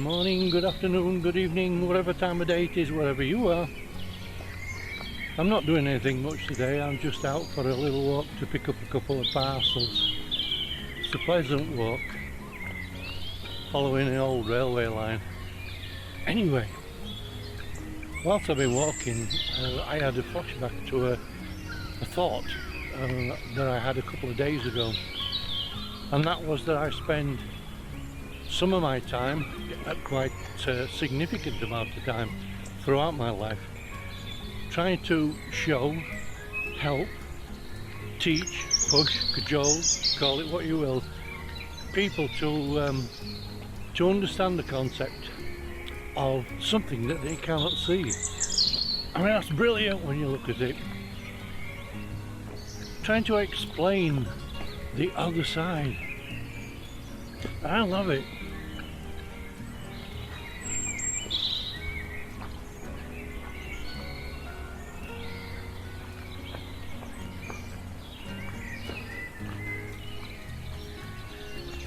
morning, good afternoon, good evening, whatever time of day it is, wherever you are. I'm not doing anything much today. I'm just out for a little walk to pick up a couple of parcels. It's a pleasant walk, following an old railway line. Anyway, whilst I've been walking, I had a flashback to a thought that I had a couple of days ago, and that was that I spend some of my time, quite a significant amount of time throughout my life, trying to show, help, teach, push, cajole, call it what you will, people to understand the concept of something that they cannot see. I mean, that's brilliant when you look at it. Trying to explain the other side. I love it.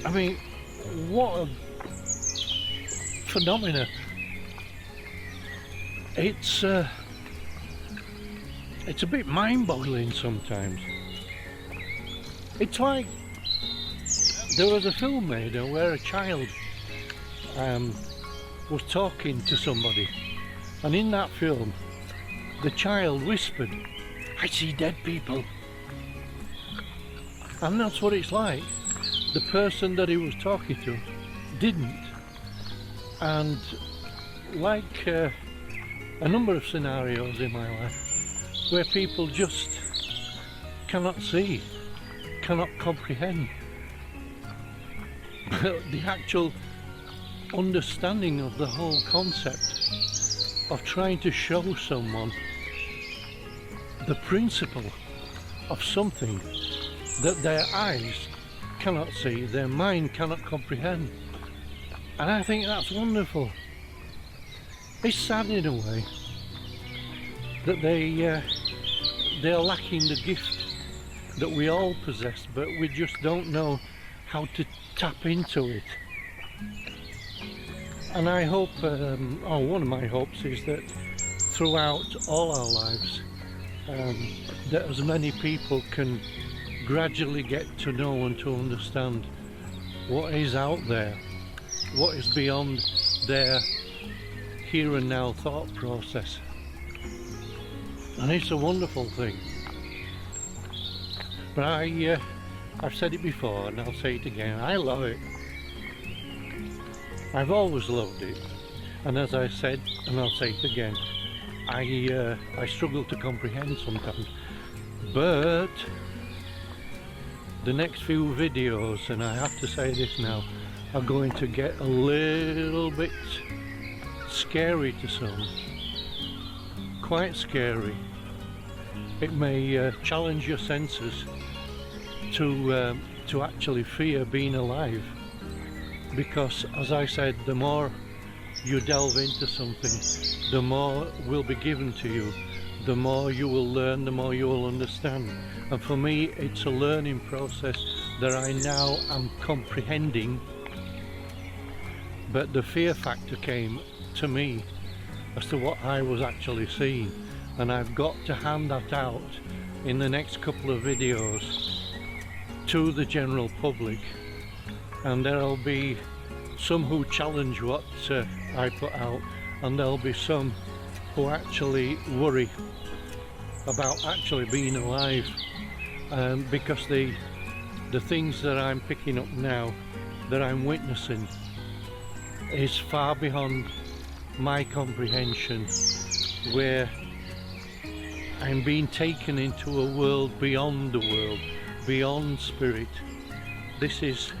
I mean, what a phenomena. It's a bit mind-boggling sometimes. It's like there was a film made where a child was talking to somebody, and in that film the child whispered, "I see dead people." And that's what it's like. The person that he was talking to didn't. And like a number of scenarios in my life where people just cannot see, cannot comprehend, but the actual understanding of the whole concept of trying to show someone the principle of something that their eyes cannot see, their mind cannot comprehend. And I think that's wonderful. It's sad in a way that they're lacking the gift that we all possess, but we just don't know how to tap into it. And I hope, one of my hopes is that throughout all our lives, that as many people can gradually get to know and to understand what is out there, what is beyond their here and now thought process. And it's a wonderful thing. But I've said it before and I'll say it again, I love it. I've always loved it. And as I said, and I'll say it again, I struggle to comprehend sometimes. But the next few videos, and I have to say this now, are going to get a little bit scary to some. Quite scary. It may challenge your senses to actually fear being alive, because as I said, the more you delve into something, the more will be given to you, the more you will learn, the more you will understand. And for me, it's a learning process that I now am comprehending, but the fear factor came to me as to what I was actually seeing, and I've got to hand that out in the next couple of videos to the general public. And there'll be some who challenge what I put out, and there'll be some who actually worry about actually being alive, because the things that I'm picking up now, that I'm witnessing, is far beyond my comprehension, where I'm being taken into a world beyond the world, beyond spirit. This is,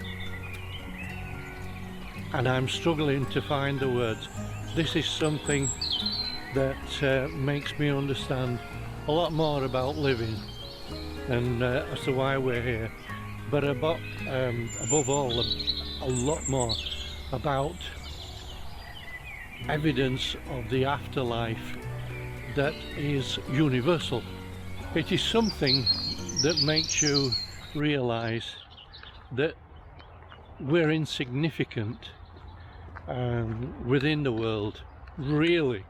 and I'm struggling to find the words, this is something that makes me understand a lot more about living and as to why we're here, but above all, a lot more about evidence of the afterlife that is universal. It is something that makes you realize that we're insignificant and within the world, really.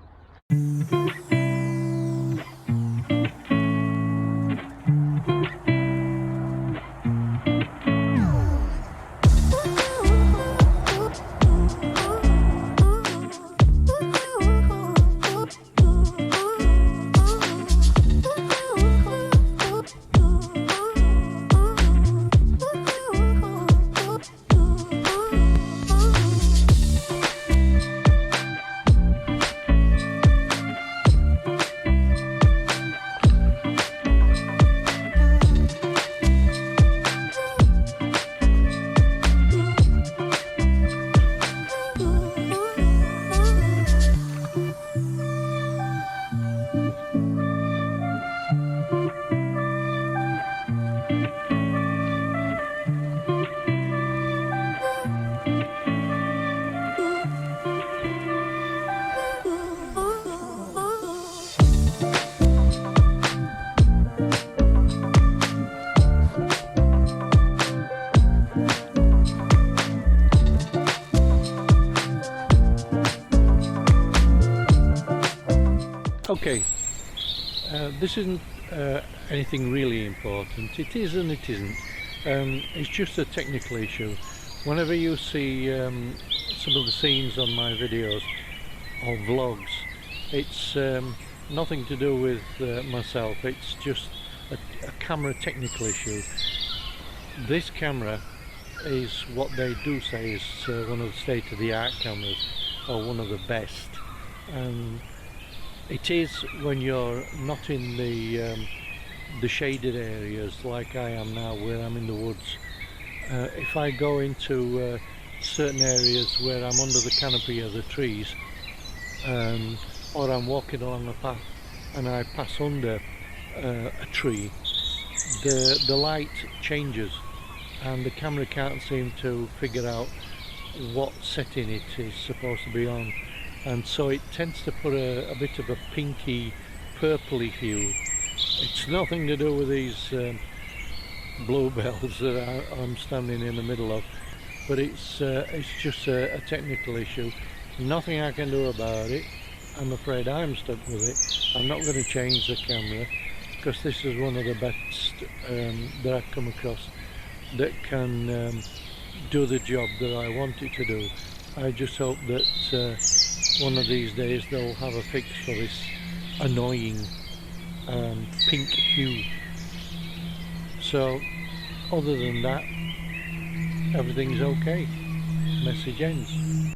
Okay, this isn't anything really important. It is and it isn't. It's just a technical issue. Whenever you see some of the scenes on my videos or vlogs, it's nothing to do with myself. It's just a camera technical issue. This camera is what they do say is one of the state-of-the-art cameras, or one of the best. It is when you're not in the shaded areas like I am now, where I'm in the woods. If I go into certain areas where I'm under the canopy of the trees, or I'm walking along a path and I pass under a tree, the light changes and the camera can't seem to figure out what setting it is supposed to be on. And so it tends to put a bit of a pinky purpley hue. It's nothing to do with these bluebells that I'm standing in the middle of, but it's just a technical issue. Nothing I can do about it. I'm afraid I'm stuck with it. I'm not going to change the camera, because this is one of the best that I've come across that can do the job that I want it to do. I just hope that one of these days they'll have a fix for this annoying pink hue. So other than that, everything's okay. Message ends.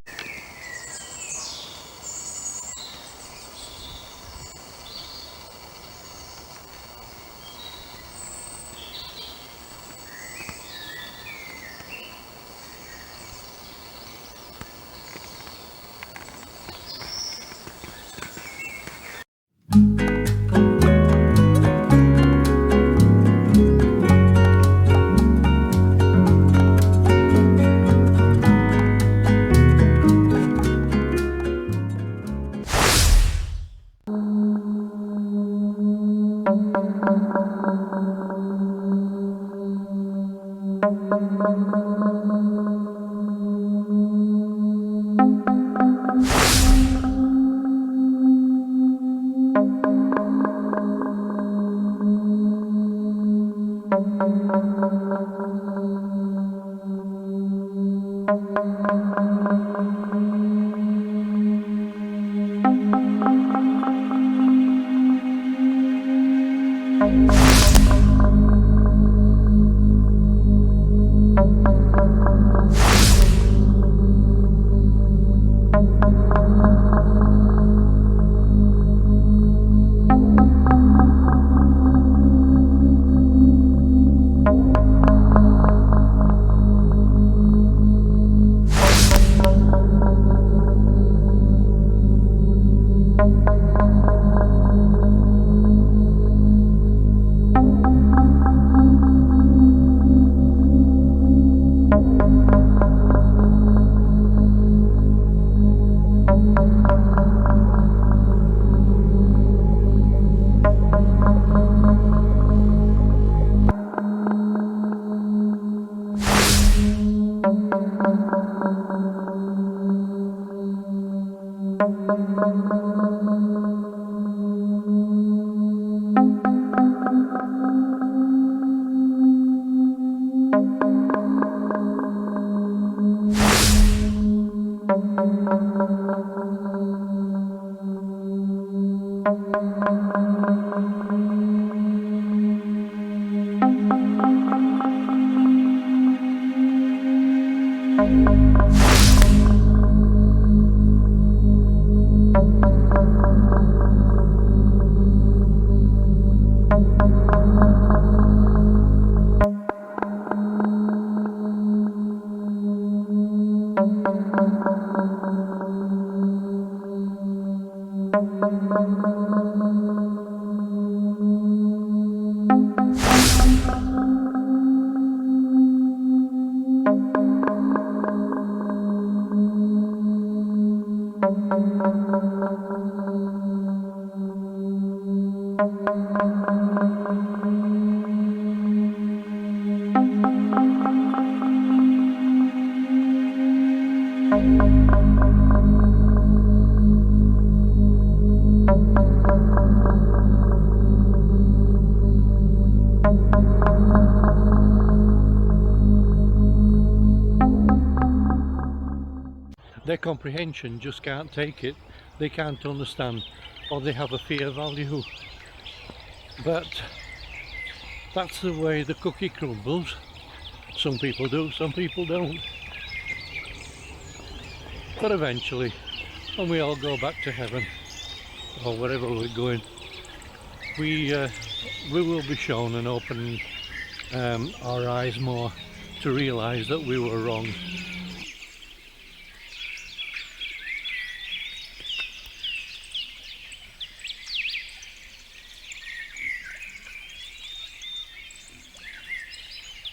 Their comprehension just can't take it, they can't understand, or they have a fear value. But that's the way the cookie crumbles. Some people do, some people don't. But eventually, when we all go back to heaven, or wherever we're going, we will be shown and open our eyes more to realise that we were wrong.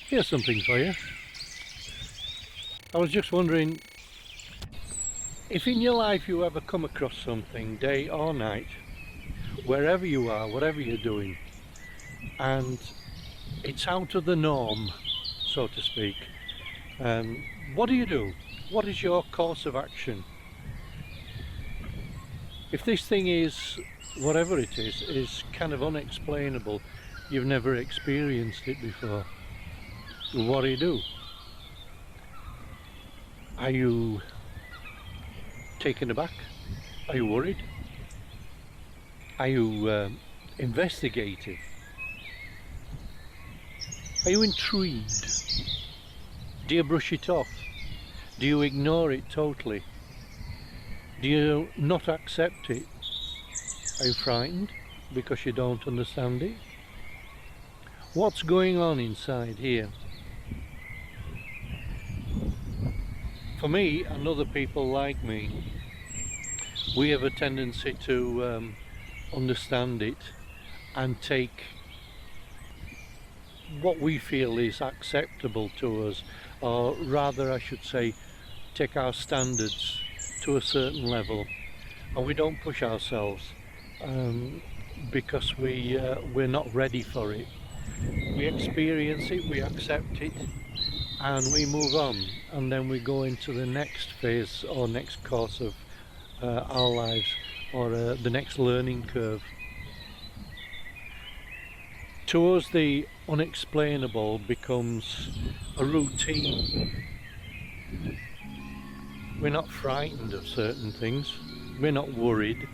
Here's something for you. I was just wondering if in your life you ever come across something, day or night, wherever you are, whatever you're doing, and it's out of the norm, so to speak. What do you do? What is your course of action? If this thing is, whatever it is kind of unexplainable, you've never experienced it before, what do? Are you taken aback? Are you worried? Are you investigative? Are you intrigued? Do you brush it off? Do you ignore it totally? Do you not accept it? Are you frightened because you don't understand it? What's going on inside here? For me and other people like me, we have a tendency to understand it and take what we feel is acceptable to us, or rather I should say take our standards to a certain level, and we don't push ourselves because we're not ready for it. We experience it, we accept it, and we move on, and then we go into the next phase or next course of our lives, or the next learning curve. To us, the unexplainable becomes a routine. We're not frightened of certain things, we're not worried.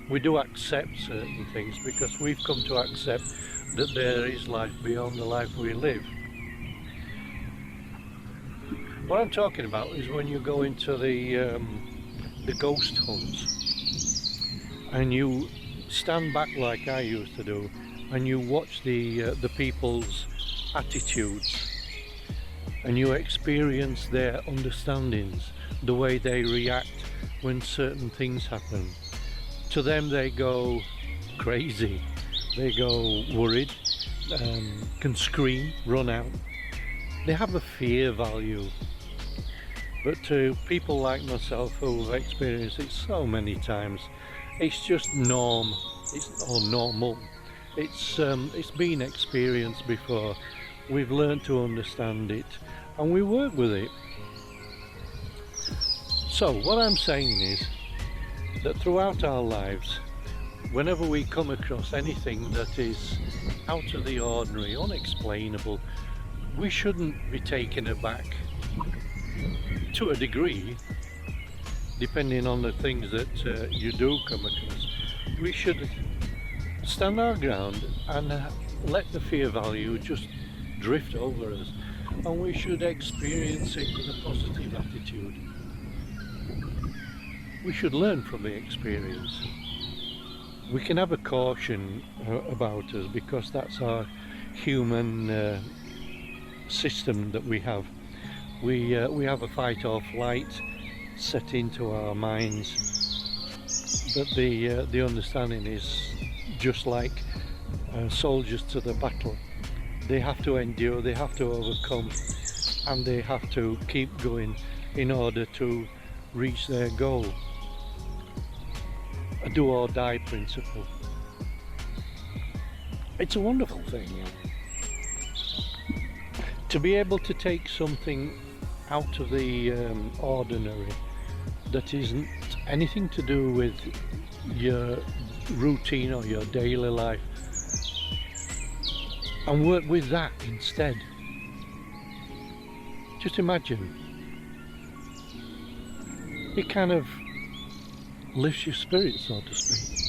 We do accept certain things because we've come to accept that there is life beyond the life we live. What I'm talking about is when you go into the ghost hunts and you stand back like I used to do, and you watch the people's attitudes, and you experience their understandings, the way they react when certain things happen. To them they go crazy, they go worried, can scream, run out. They have a fear value. But to people like myself who've experienced it so many times, it's just normal. It's been experienced before. We've learned to understand it and we work with it. So what I'm saying is, that throughout our lives, whenever we come across anything that is out of the ordinary, unexplainable, we shouldn't be taken aback. To a degree, depending on the things that you do come across, we should stand our ground and let the fear value just drift over us, and we should experience it with a positive attitude. We should learn from the experience. We can have a caution about us because that's our human system that we have. We have a fight or flight set into our minds, but the understanding is just like soldiers to the battle. They have to endure, they have to overcome, and they have to keep going in order to reach their goal. A do or die principle. It's a wonderful thing to be able to take something out of the ordinary that isn't anything to do with your routine or your daily life, and work with that instead. Just imagine, it kind of lifts your spirit, so to speak.